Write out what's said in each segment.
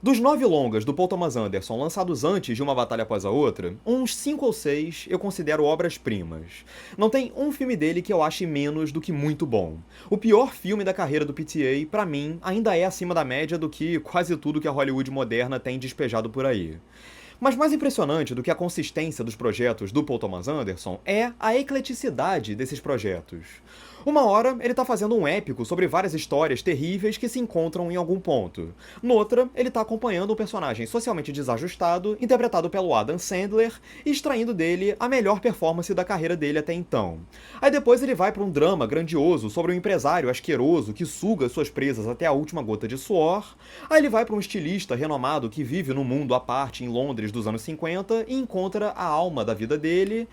Dos 9 longas do Paul Thomas Anderson lançados antes de Uma Batalha Após a Outra, uns 5 ou 6 eu considero obras-primas. Não tem um filme dele que eu ache menos do que muito bom. O pior filme da carreira do PTA, pra mim, ainda é acima da média do que quase tudo que a Hollywood moderna tem despejado por aí. Mas mais impressionante do que a consistência dos projetos do Paul Thomas Anderson é a ecleticidade desses projetos. Uma hora, ele tá fazendo um épico sobre várias histórias terríveis que se encontram em algum ponto. Noutra, ele tá acompanhando um personagem socialmente desajustado, interpretado pelo Adam Sandler, e extraindo dele a melhor performance da carreira dele até então. Aí depois ele vai pra um drama grandioso sobre um empresário asqueroso que suga suas presas até a última gota de suor. Aí ele vai pra um estilista renomado que vive num mundo à parte em Londres dos anos 50 e encontra a alma da vida dele.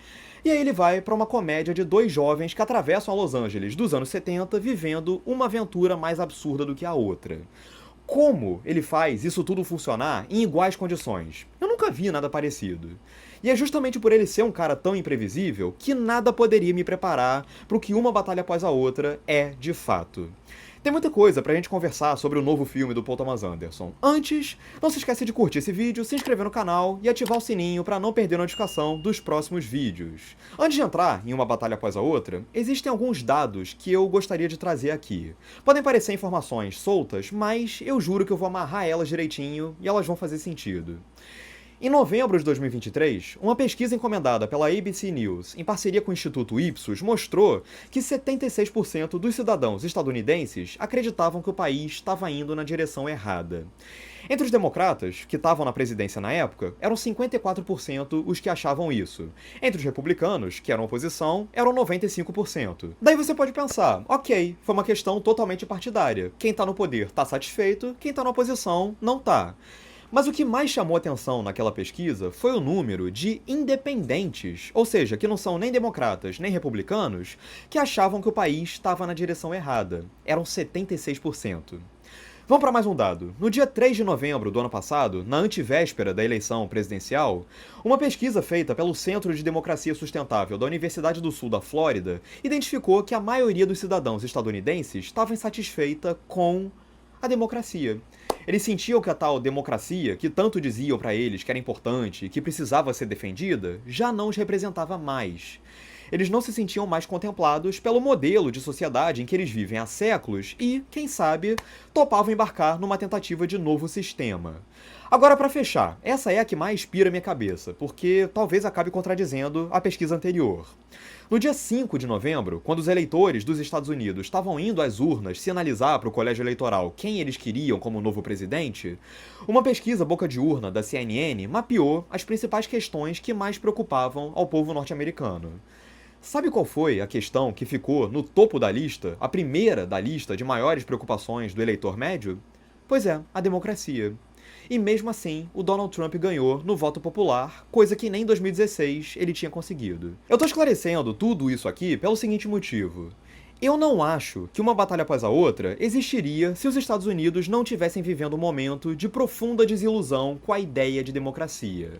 E aí ele vai pra uma comédia de 2 jovens que atravessam a Los Angeles dos anos 70 vivendo uma aventura mais absurda do que a outra. Como ele faz isso tudo funcionar em iguais condições? Eu nunca vi nada parecido. E é justamente por ele ser um cara tão imprevisível que nada poderia me preparar pro que Uma Batalha Após a Outra é de fato. Tem muita coisa pra gente conversar sobre o novo filme do Paul Thomas Anderson. Antes, não se esquece de curtir esse vídeo, se inscrever no canal e ativar o sininho pra não perder a notificação dos próximos vídeos. Antes de entrar em Uma Batalha Após a Outra, existem alguns dados que eu gostaria de trazer aqui. Podem parecer informações soltas, mas eu juro que eu vou amarrar elas direitinho e elas vão fazer sentido. Em novembro de 2023, uma pesquisa encomendada pela ABC News, em parceria com o Instituto Ipsos, mostrou que 76% dos cidadãos estadunidenses acreditavam que o país estava indo na direção errada. Entre os democratas, que estavam na presidência na época, eram 54% os que achavam isso. Entre os republicanos, que eram oposição, eram 95%. Daí você pode pensar, ok, foi uma questão totalmente partidária. Quem tá no poder tá satisfeito, quem tá na oposição não tá. Mas o que mais chamou atenção naquela pesquisa foi o número de independentes, ou seja, que não são nem democratas nem republicanos, que achavam que o país estava na direção errada. Eram 76%. Vamos para mais um dado. No dia 3 de novembro do ano passado, na antevéspera da eleição presidencial, uma pesquisa feita pelo Centro de Democracia Sustentável da Universidade do Sul da Flórida identificou que a maioria dos cidadãos estadunidenses estava insatisfeita com a democracia. Eles sentiam que a tal democracia, que tanto diziam para eles que era importante e que precisava ser defendida, já não os representava mais. Eles não se sentiam mais contemplados pelo modelo de sociedade em que eles vivem há séculos e, quem sabe, topavam embarcar numa tentativa de novo sistema. Agora, para fechar, essa é a que mais pira minha cabeça, porque talvez acabe contradizendo a pesquisa anterior. No dia 5 de novembro, quando os eleitores dos Estados Unidos estavam indo às urnas sinalizar para o colégio eleitoral quem eles queriam como novo presidente, uma pesquisa boca de urna da CNN mapeou as principais questões que mais preocupavam ao povo norte-americano. Sabe qual foi a questão que ficou no topo da lista, a primeira da lista de maiores preocupações do eleitor médio? Pois é, a democracia. E mesmo assim, o Donald Trump ganhou no voto popular, coisa que nem em 2016 ele tinha conseguido. Eu tô esclarecendo tudo isso aqui pelo seguinte motivo. Eu não acho que Uma Batalha Após a Outra existiria se os Estados Unidos não tivessem vivendo um momento de profunda desilusão com a ideia de democracia.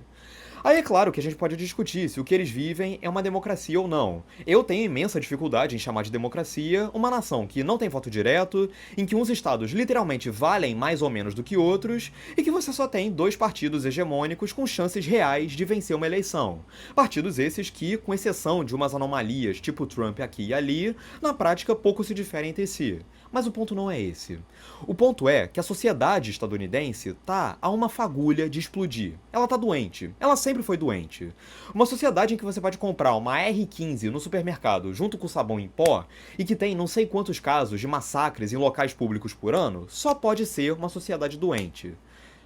Aí é claro que a gente pode discutir se o que eles vivem é uma democracia ou não. Eu tenho imensa dificuldade em chamar de democracia uma nação que não tem voto direto, em que uns estados literalmente valem mais ou menos do que outros, e que você só tem 2 partidos hegemônicos com chances reais de vencer uma eleição. Partidos esses que, com exceção de umas anomalias tipo Trump aqui e ali, na prática pouco se diferem entre si. Mas o ponto não é esse. O ponto é que a sociedade estadunidense tá a uma fagulha de explodir. Ela tá doente. Ela sempre foi doente. Uma sociedade em que você pode comprar uma R15 no supermercado junto com sabão em pó e que tem não sei quantos casos de massacres em locais públicos por ano, só pode ser uma sociedade doente.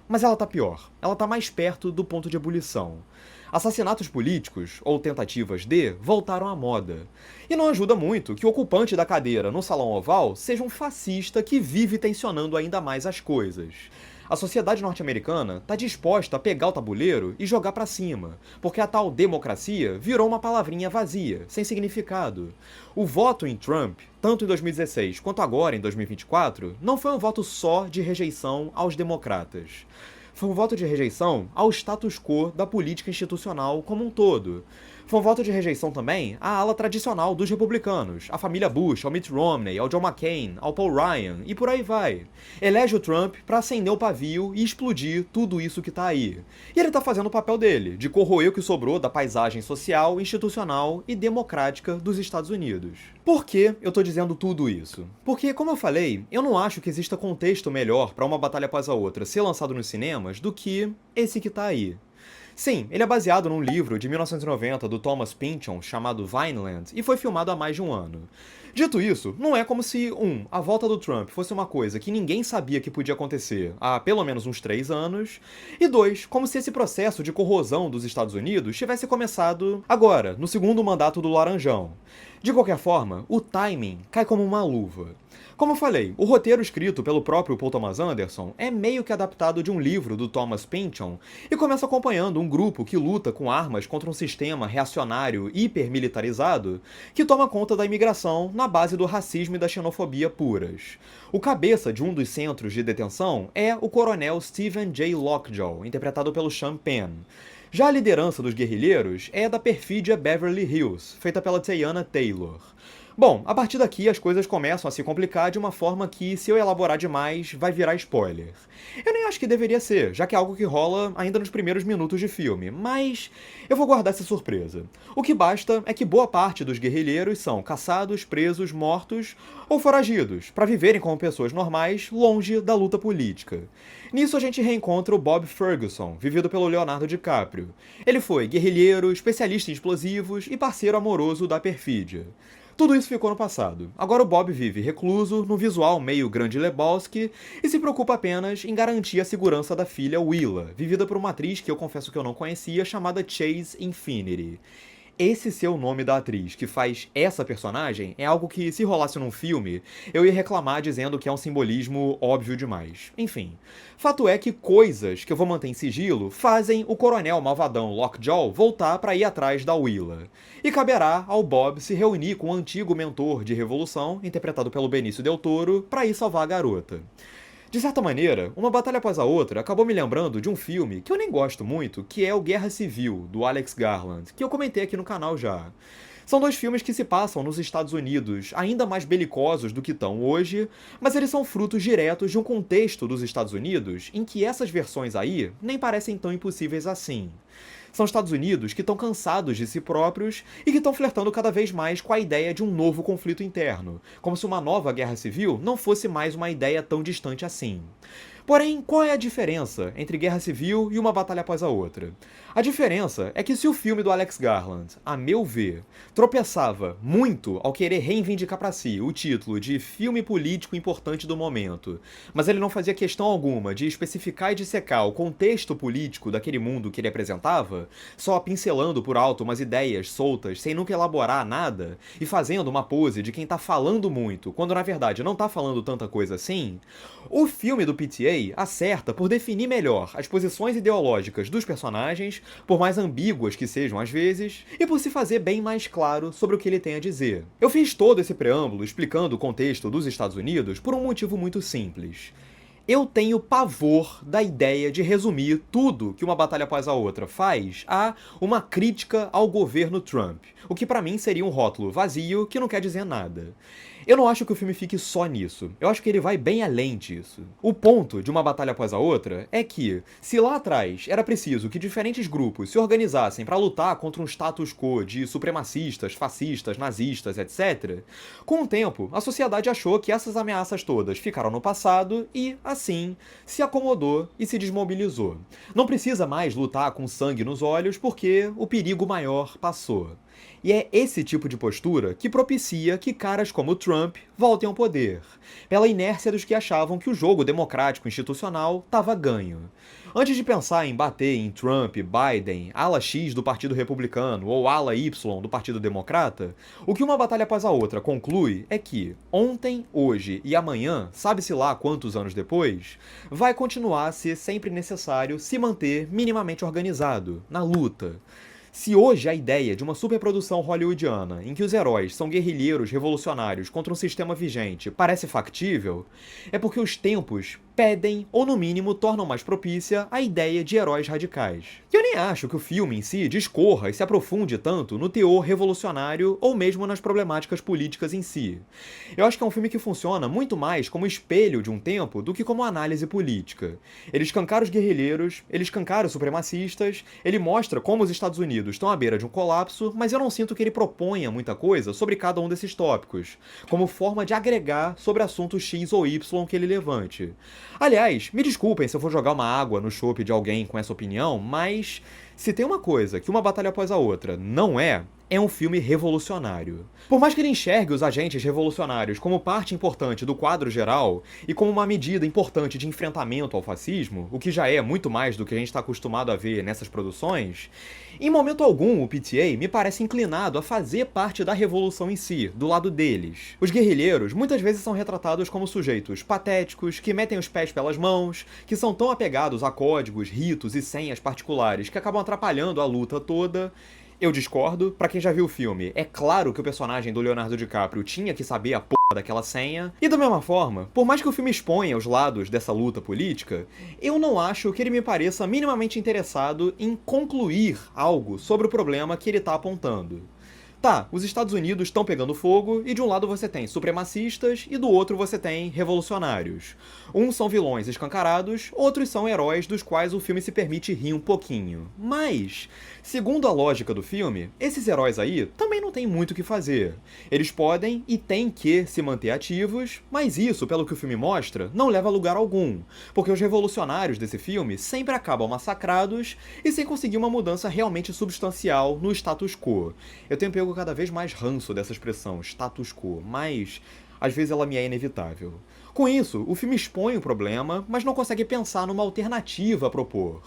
Mas ela tá pior. Ela tá mais perto do ponto de ebulição. Assassinatos políticos, ou tentativas de, voltaram à moda. E não ajuda muito que o ocupante da cadeira no Salão Oval seja um fascista que vive tensionando ainda mais as coisas. A sociedade norte-americana está disposta a pegar o tabuleiro e jogar pra cima, porque a tal democracia virou uma palavrinha vazia, sem significado. O voto em Trump, tanto em 2016 quanto agora em 2024, não foi um voto só de rejeição aos democratas. Foi um voto de rejeição ao status quo da política institucional como um todo. Foi um voto de rejeição também à ala tradicional dos republicanos, à família Bush, ao Mitt Romney, ao John McCain, ao Paul Ryan e por aí vai. Elege o Trump pra acender o pavio e explodir tudo isso que tá aí. E ele tá fazendo o papel dele, de corroer o que sobrou da paisagem social, institucional e democrática dos Estados Unidos. Por que eu tô dizendo tudo isso? Porque, como eu falei, eu não acho que exista contexto melhor pra uma batalha após a outra ser lançado nos cinemas do que esse que tá aí. Sim, ele é baseado num livro de 1990 do Thomas Pynchon chamado Vineland e foi filmado há mais de um ano. Dito isso, não é como se, a volta do Trump fosse uma coisa que ninguém sabia que podia acontecer há pelo menos uns 3 anos, e 2, como se esse processo de corrosão dos Estados Unidos tivesse começado agora, no segundo mandato do Laranjão. De qualquer forma, o timing cai como uma luva. Como eu falei, o roteiro escrito pelo próprio Paul Thomas Anderson é meio que adaptado de um livro do Thomas Pynchon e começa acompanhando um grupo que luta com armas contra um sistema reacionário hipermilitarizado que toma conta da imigração na base do racismo e da xenofobia puras. O cabeça de um dos centros de detenção é o coronel Stephen J. Lockjaw, interpretado pelo Sean Penn. Já a liderança dos guerrilheiros é da perfídia Beverly Hills, feita pela Teyana Taylor. Bom, a partir daqui as coisas começam a se complicar de uma forma que, se eu elaborar demais, vai virar spoiler. Eu nem acho que deveria ser, já que é algo que rola ainda nos primeiros minutos de filme, mas eu vou guardar essa surpresa. O que basta é que boa parte dos guerrilheiros são caçados, presos, mortos ou foragidos, para viverem como pessoas normais, longe da luta política. Nisso a gente reencontra o Bob Ferguson, vivido pelo Leonardo DiCaprio. Ele foi guerrilheiro, especialista em explosivos e parceiro amoroso da perfídia. Tudo isso ficou no passado. Agora o Bob vive recluso, no visual meio Grande Lebowski, e se preocupa apenas em garantir a segurança da filha Willa, vivida por uma atriz que eu confesso que eu não conhecia, chamada Chase Infinity. Esse ser o nome da atriz que faz essa personagem é algo que, se rolasse num filme, eu ia reclamar dizendo que é um simbolismo óbvio demais. Enfim, fato é que coisas que eu vou manter em sigilo fazem o coronel malvadão Lockjaw voltar para ir atrás da Willa. E caberá ao Bob se reunir com o antigo mentor de revolução, interpretado pelo Benício Del Toro, para ir salvar a garota. De certa maneira, uma batalha após a outra acabou me lembrando de um filme que eu nem gosto muito, que é o Guerra Civil, do Alex Garland, que eu comentei aqui no canal já. São 2 filmes que se passam nos Estados Unidos, ainda mais belicosos do que estão hoje, mas eles são frutos diretos de um contexto dos Estados Unidos em que essas versões aí nem parecem tão impossíveis assim. São Estados Unidos que estão cansados de si próprios e que estão flertando cada vez mais com a ideia de um novo conflito interno, como se uma nova guerra civil não fosse mais uma ideia tão distante assim. Porém, qual é a diferença entre guerra civil e uma batalha após a outra? A diferença é que se o filme do Alex Garland, a meu ver, tropeçava muito ao querer reivindicar para si o título de filme político importante do momento, mas ele não fazia questão alguma de especificar e dissecar o contexto político daquele mundo que ele apresentava, só pincelando por alto umas ideias soltas sem nunca elaborar nada e fazendo uma pose de quem tá falando muito, quando na verdade não tá falando tanta coisa assim, o filme do PTA acerta por definir melhor as posições ideológicas dos personagens, por mais ambíguas que sejam às vezes, e por se fazer bem mais claro sobre o que ele tem a dizer. Eu fiz todo esse preâmbulo explicando o contexto dos Estados Unidos por um motivo muito simples. Eu tenho pavor da ideia de resumir tudo que uma batalha após a outra faz a uma crítica ao governo Trump, o que pra mim seria um rótulo vazio que não quer dizer nada. Eu não acho que o filme fique só nisso. Eu acho que ele vai bem além disso. O ponto de uma batalha após a outra é que, se lá atrás era preciso que diferentes grupos se organizassem para lutar contra um status quo de supremacistas, fascistas, nazistas, etc., com o tempo, a sociedade achou que essas ameaças todas ficaram no passado e, assim, se acomodou e se desmobilizou. Não precisa mais lutar com sangue nos olhos porque o perigo maior passou. E é esse tipo de postura que propicia que caras como Trump voltem ao poder, pela inércia dos que achavam que o jogo democrático institucional estava ganho. Antes de pensar em bater em Trump, Biden, ala X do Partido Republicano ou ala Y do Partido Democrata, o que uma batalha após a outra conclui é que ontem, hoje e amanhã, sabe-se lá quantos anos depois, vai continuar a ser sempre necessário se manter minimamente organizado, na luta. Se hoje a ideia de uma superprodução hollywoodiana, em que os heróis são guerrilheiros revolucionários contra um sistema vigente, parece factível, é porque os tempos pedem, ou no mínimo tornam mais propícia, a ideia de heróis radicais. E eu nem acho que o filme em si discorra e se aprofunde tanto no teor revolucionário ou mesmo nas problemáticas políticas em si. Eu acho que é um filme que funciona muito mais como espelho de um tempo do que como análise política. Ele escancara os guerrilheiros, ele escancara os supremacistas, ele mostra como os Estados Unidos estão à beira de um colapso, mas eu não sinto que ele proponha muita coisa sobre cada um desses tópicos, como forma de agregar sobre assuntos X ou Y que ele levante. Aliás, me desculpem se eu for jogar uma água no chope de alguém com essa opinião, mas se tem uma coisa que Uma Batalha Após a Outra não é um filme revolucionário. Por mais que ele enxergue os agentes revolucionários como parte importante do quadro geral e como uma medida importante de enfrentamento ao fascismo, o que já é muito mais do que a gente está acostumado a ver nessas produções, em momento algum o PTA me parece inclinado a fazer parte da revolução em si, do lado deles. Os guerrilheiros muitas vezes são retratados como sujeitos patéticos, que metem os pés pelas mãos, que são tão apegados a códigos, ritos e senhas particulares que acabam atrapalhando a luta toda. Eu discordo, pra quem já viu o filme, é claro que o personagem do Leonardo DiCaprio tinha que saber a porra daquela senha. E da mesma forma, por mais que o filme exponha os lados dessa luta política, eu não acho que ele me pareça minimamente interessado em concluir algo sobre o problema que ele tá apontando. Tá, os Estados Unidos estão pegando fogo e de um lado você tem supremacistas e do outro você tem revolucionários. Uns são vilões escancarados, outros são heróis dos quais o filme se permite rir um pouquinho. Mas, segundo a lógica do filme, esses heróis aí também não tem muito o que fazer. Eles podem e têm que se manter ativos, mas isso, pelo que o filme mostra, não leva a lugar algum, porque os revolucionários desse filme sempre acabam massacrados e sem conseguir uma mudança realmente substancial no status quo. Eu tenho pego cada vez mais ranço dessa expressão, status quo, mas às vezes ela me é inevitável. Com isso, o filme expõe o problema, mas não consegue pensar numa alternativa a propor.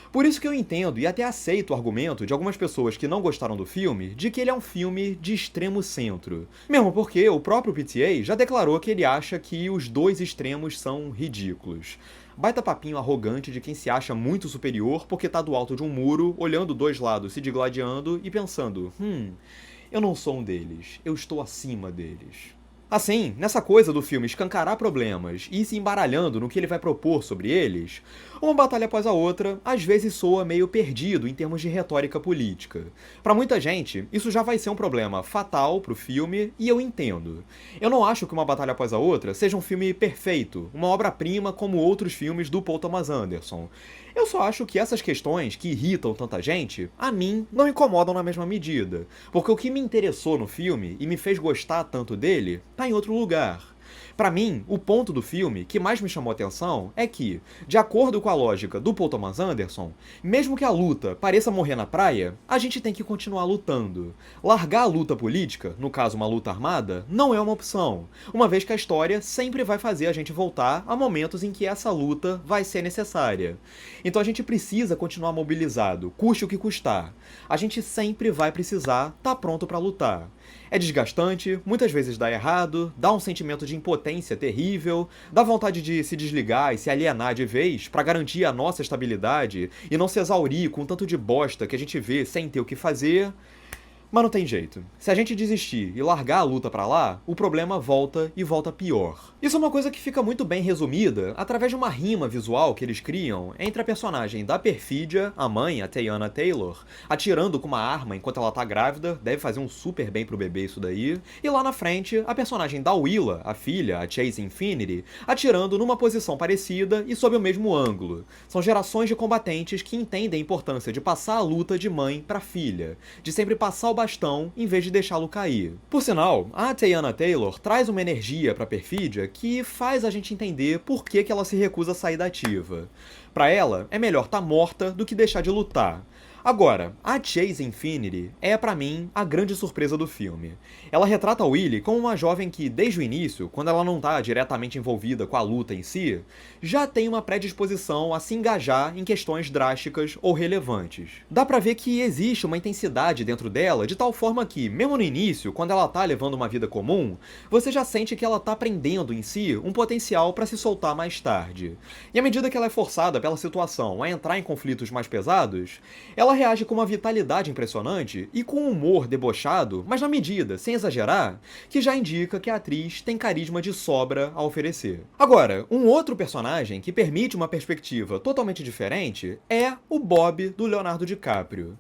Por isso que eu entendo e até aceito o argumento de algumas pessoas que não gostaram do filme de que ele é um filme de extremo centro. Mesmo porque o próprio PTA já declarou que ele acha que os dois extremos são ridículos. Baita papinho arrogante de quem se acha muito superior porque tá do alto de um muro, olhando dois lados se digladiando e pensando, eu não sou um deles, eu estou acima deles. Assim, nessa coisa do filme escancarar problemas e ir se embaralhando no que ele vai propor sobre eles, Uma Batalha Após a Outra às vezes soa meio perdido em termos de retórica política. Pra muita gente, isso já vai ser um problema fatal pro filme, e eu entendo. Eu não acho que Uma Batalha Após a Outra seja um filme perfeito, uma obra-prima como outros filmes do Paul Thomas Anderson. Eu só acho que essas questões que irritam tanta gente, a mim, não incomodam na mesma medida. Porque o que me interessou no filme e me fez gostar tanto dele, tá em outro lugar. Pra mim, o ponto do filme que mais me chamou a atenção é que, de acordo com a lógica do Paul Thomas Anderson, mesmo que a luta pareça morrer na praia, a gente tem que continuar lutando. Largar a luta política, no caso uma luta armada, não é uma opção, uma vez que a história sempre vai fazer a gente voltar a momentos em que essa luta vai ser necessária. Então a gente precisa continuar mobilizado, custe o que custar. A gente sempre vai precisar estar pronto pra lutar. É desgastante, muitas vezes dá errado, dá um sentimento de impotência terrível, dá vontade de se desligar e se alienar de vez pra garantir a nossa estabilidade e não se exaurir com tanto de bosta que a gente vê sem ter o que fazer. Mas não tem jeito. Se a gente desistir e largar a luta pra lá, o problema volta e volta pior. Isso é uma coisa que fica muito bem resumida através de uma rima visual que eles criam entre a personagem da Perfídia, a mãe, a Teyana Taylor, atirando com uma arma enquanto ela tá grávida, deve fazer um super bem pro bebê isso daí, e lá na frente, a personagem da Willa, a filha, a Chase Infinity, atirando numa posição parecida e sob o mesmo ângulo. São gerações de combatentes que entendem a importância de passar a luta de mãe pra filha, de sempre passar o bastão em vez de deixá-lo cair. Por sinal, a Teyana Taylor traz uma energia pra Perfídia que faz a gente entender por que ela se recusa a sair da ativa. Pra ela, é melhor estar morta do que deixar de lutar. Agora, a Chase Infinity é, pra mim, a grande surpresa do filme. Ela retrata a Willy como uma jovem que, desde o início, quando ela não tá diretamente envolvida com a luta em si, já tem uma predisposição a se engajar em questões drásticas ou relevantes. Dá pra ver que existe uma intensidade dentro dela, de tal forma que, mesmo no início, quando ela tá levando uma vida comum, você já sente que ela tá aprendendo em si um potencial pra se soltar mais tarde. E à medida que ela é forçada pela situação a entrar em conflitos mais pesados, ela Ela reage com uma vitalidade impressionante e com um humor debochado, mas na medida, sem exagerar, que já indica que a atriz tem carisma de sobra a oferecer. Agora, um outro personagem que permite uma perspectiva totalmente diferente é o Bob do Leonardo DiCaprio.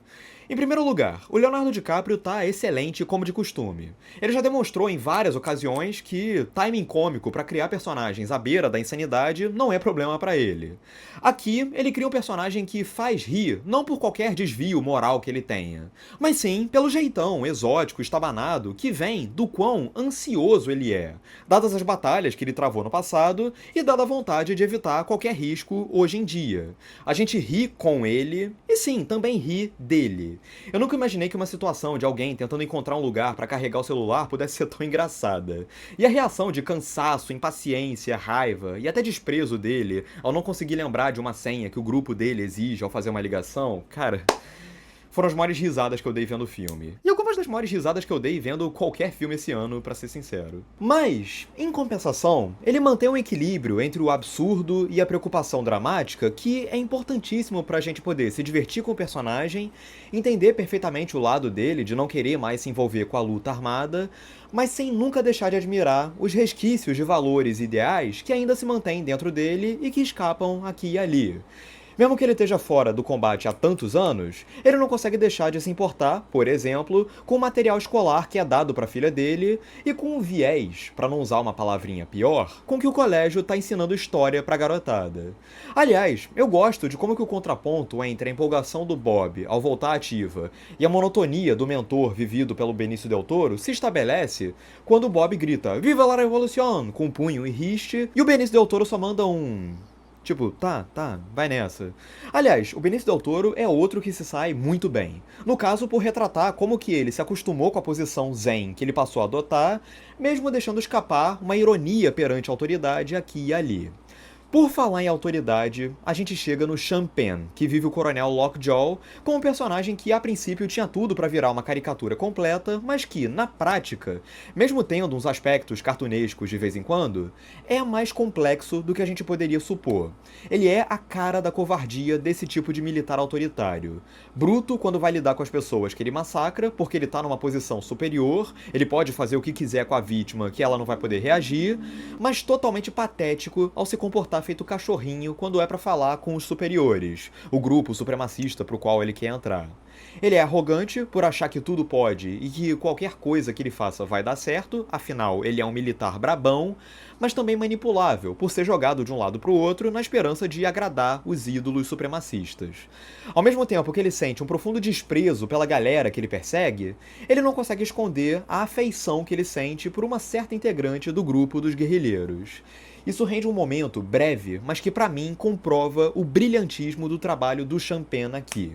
Em primeiro lugar, o Leonardo DiCaprio tá excelente como de costume. Ele já demonstrou em várias ocasiões que timing cômico pra criar personagens à beira da insanidade não é problema pra ele. Aqui, ele cria um personagem que faz rir não por qualquer desvio moral que ele tenha, mas sim pelo jeitão exótico, estabanado que vem do quão ansioso ele é, dadas as batalhas que ele travou no passado e dada a vontade de evitar qualquer risco hoje em dia. A gente ri com ele e sim, também ri dele. Eu nunca imaginei que uma situação de alguém tentando encontrar um lugar pra carregar o celular pudesse ser tão engraçada. E a reação de cansaço, impaciência, raiva e até desprezo dele ao não conseguir lembrar de uma senha que o grupo dele exige ao fazer uma ligação, cara, foram as maiores risadas que eu dei vendo o filme. E algumas das maiores risadas que eu dei vendo qualquer filme esse ano, pra ser sincero. Mas, em compensação, ele mantém um equilíbrio entre o absurdo e a preocupação dramática que é importantíssimo pra gente poder se divertir com o personagem, entender perfeitamente o lado dele de não querer mais se envolver com a luta armada, mas sem nunca deixar de admirar os resquícios de valores e ideais que ainda se mantêm dentro dele e que escapam aqui e ali. Mesmo que ele esteja fora do combate há tantos anos, ele não consegue deixar de se importar, por exemplo, com o material escolar que é dado para a filha dele e com o viés, para não usar uma palavrinha pior, com que o colégio está ensinando história para a garotada. Aliás, eu gosto de como que o contraponto entre a empolgação do Bob ao voltar ativa e a monotonia do mentor vivido pelo Benício Del Toro se estabelece quando o Bob grita "Viva la Revolución!" com punho e riste e o Benício Del Toro só manda um... tipo, tá, vai nessa. Aliás, o Benício Del Toro é outro que se sai muito bem. No caso, por retratar como que ele se acostumou com a posição zen que ele passou a adotar, mesmo deixando escapar uma ironia perante a autoridade aqui e ali. Por falar em autoridade, a gente chega no Sean Penn, que vive o Coronel Lockjaw, como um personagem que a princípio tinha tudo pra virar uma caricatura completa, mas que, na prática, mesmo tendo uns aspectos cartunescos de vez em quando, é mais complexo do que a gente poderia supor. Ele é a cara da covardia desse tipo de militar autoritário. Bruto quando vai lidar com as pessoas que ele massacra, porque ele tá numa posição superior, ele pode fazer o que quiser com a vítima que ela não vai poder reagir, mas totalmente patético ao se comportar feito cachorrinho quando é pra falar com os superiores, o grupo supremacista pro qual ele quer entrar. Ele é arrogante por achar que tudo pode e que qualquer coisa que ele faça vai dar certo, afinal ele é um militar brabão, mas também manipulável por ser jogado de um lado pro outro na esperança de agradar os ídolos supremacistas. Ao mesmo tempo que ele sente um profundo desprezo pela galera que ele persegue, ele não consegue esconder a afeição que ele sente por uma certa integrante do grupo dos guerrilheiros. Isso rende um momento breve, mas que pra mim comprova o brilhantismo do trabalho do Sean Penn aqui.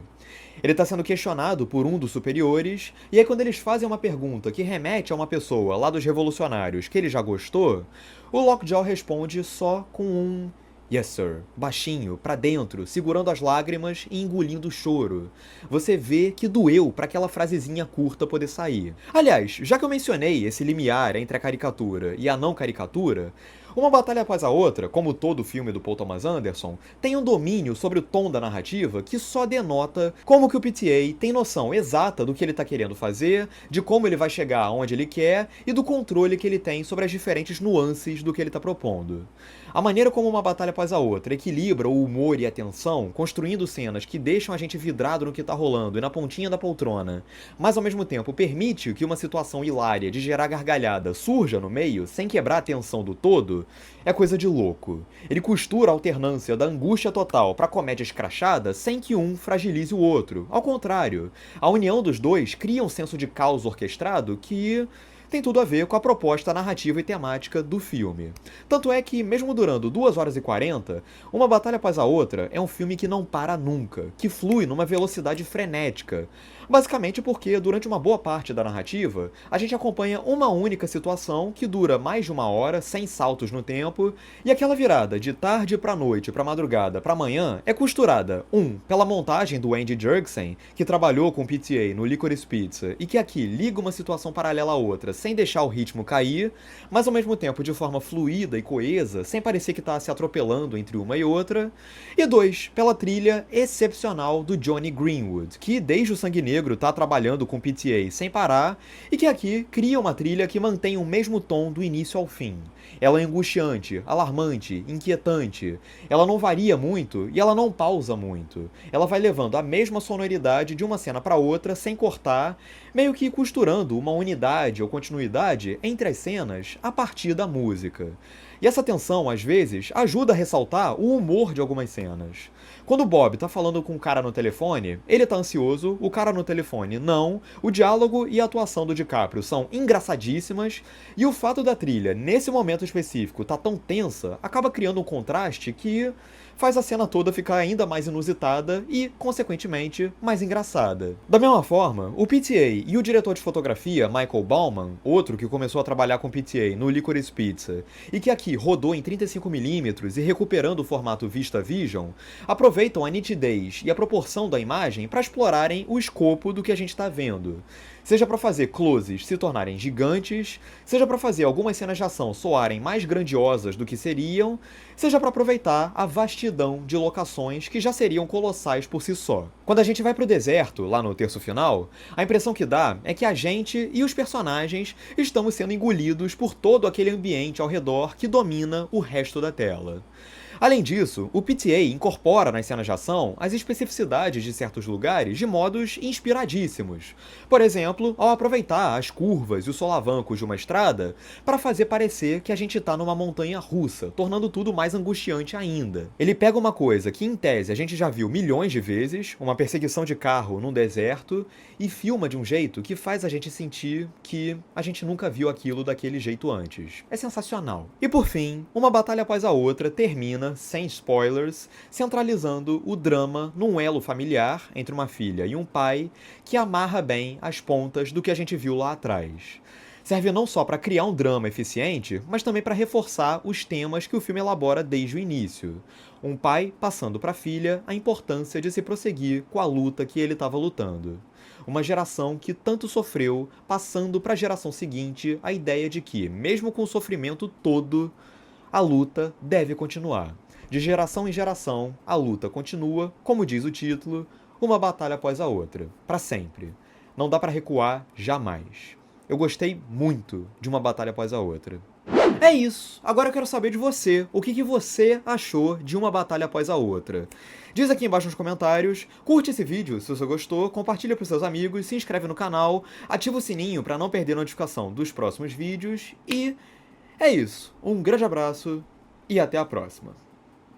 Ele está sendo questionado por um dos superiores, e aí quando eles fazem uma pergunta que remete a uma pessoa lá dos revolucionários que ele já gostou, o Lockjaw responde só com um "Yes, sir", baixinho, pra dentro, segurando as lágrimas e engolindo o choro. Você vê que doeu pra aquela frasezinha curta poder sair. Aliás, já que eu mencionei esse limiar entre a caricatura e a não caricatura, Uma Batalha Após a Outra, como todo filme do Paul Thomas Anderson, tem um domínio sobre o tom da narrativa que só denota como que o PTA tem noção exata do que ele tá querendo fazer, de como ele vai chegar aonde ele quer e do controle que ele tem sobre as diferentes nuances do que ele tá propondo. A maneira como Uma Batalha Após a Outra equilibra o humor e a tensão, construindo cenas que deixam a gente vidrado no que tá rolando e na pontinha da poltrona, mas ao mesmo tempo permite que uma situação hilária de gerar gargalhada surja no meio, sem quebrar a tensão do todo, é coisa de louco. Ele costura a alternância da angústia total pra comédia escrachada sem que um fragilize o outro. Ao contrário, a união dos dois cria um senso de caos orquestrado que tem tudo a ver com a proposta narrativa e temática do filme. Tanto é que, mesmo durando 2 horas e 40, Uma Batalha Após a Outra é um filme que não para nunca, que flui numa velocidade frenética. Basicamente porque, durante uma boa parte da narrativa, a gente acompanha uma única situação que dura mais de 1 hora, sem saltos no tempo, e aquela virada de tarde pra noite, pra madrugada, pra manhã, é costurada, pela montagem do Andy Jergsen, que trabalhou com o PTA no Licorice Pizza, e que aqui liga uma situação paralela à outra, sem deixar o ritmo cair, mas ao mesmo tempo de forma fluida e coesa, sem parecer que tá se atropelando entre uma e outra. E 2, pela trilha excepcional do Jonny Greenwood, que desde o Sangue Negro tá trabalhando com PTA sem parar, e que aqui cria uma trilha que mantém o mesmo tom do início ao fim. Ela é angustiante, alarmante, inquietante. Ela não varia muito e ela não pausa muito. Ela vai levando a mesma sonoridade de uma cena para outra sem cortar, meio que costurando uma unidade ou continuidade entre as cenas a partir da música. E essa tensão, às vezes, ajuda a ressaltar o humor de algumas cenas. Quando o Bob tá falando com o cara no telefone, ele tá ansioso, o cara no telefone não, o diálogo e a atuação do DiCaprio são engraçadíssimas, e o fato da trilha, nesse momento específico, tá tão tensa, acaba criando um contraste que faz a cena toda ficar ainda mais inusitada e, consequentemente, mais engraçada. Da mesma forma, o PTA e o diretor de fotografia, Michael Bauman, outro que começou a trabalhar com PTA no Licorice Pizza, e que aqui rodou em 35mm e recuperando o formato VistaVision, aproveitam a nitidez e a proporção da imagem para explorarem o escopo do que a gente está vendo. Seja para fazer closes se tornarem gigantes, seja para fazer algumas cenas de ação soarem mais grandiosas do que seriam, seja para aproveitar a vastidão de locações que já seriam colossais por si só. Quando a gente vai pro deserto, lá no terço final, a impressão que dá é que a gente e os personagens estamos sendo engolidos por todo aquele ambiente ao redor que domina o resto da tela. Além disso, o PTA incorpora nas cenas de ação as especificidades de certos lugares de modos inspiradíssimos. Por exemplo, ao aproveitar as curvas e os solavancos de uma estrada para fazer parecer que a gente tá numa montanha russa, tornando tudo mais angustiante ainda. Ele pega uma coisa que, em tese, a gente já viu milhões de vezes, uma perseguição de carro num deserto, e filma de um jeito que faz a gente sentir que a gente nunca viu aquilo daquele jeito antes. É sensacional. E por fim, uma batalha após a outra termina, sem spoilers, centralizando o drama num elo familiar entre uma filha e um pai que amarra bem as pontas do que a gente viu lá atrás. Serve não só para criar um drama eficiente, mas também para reforçar os temas que o filme elabora desde o início. Um pai passando para a filha a importância de se prosseguir com a luta que ele estava lutando. Uma geração que tanto sofreu, passando para a geração seguinte a ideia de que, mesmo com o sofrimento todo, a luta deve continuar. De geração em geração, a luta continua, como diz o título, uma batalha após a outra, para sempre. Não dá para recuar jamais. Eu gostei muito de Uma Batalha Após a Outra. É isso. Agora eu quero saber de você. O que você achou de Uma Batalha Após a Outra? Diz aqui embaixo nos comentários, curte esse vídeo se você gostou, compartilha para os seus amigos, se inscreve no canal, ativa o sininho para não perder a notificação dos próximos vídeos e é isso. Um grande abraço e até a próxima.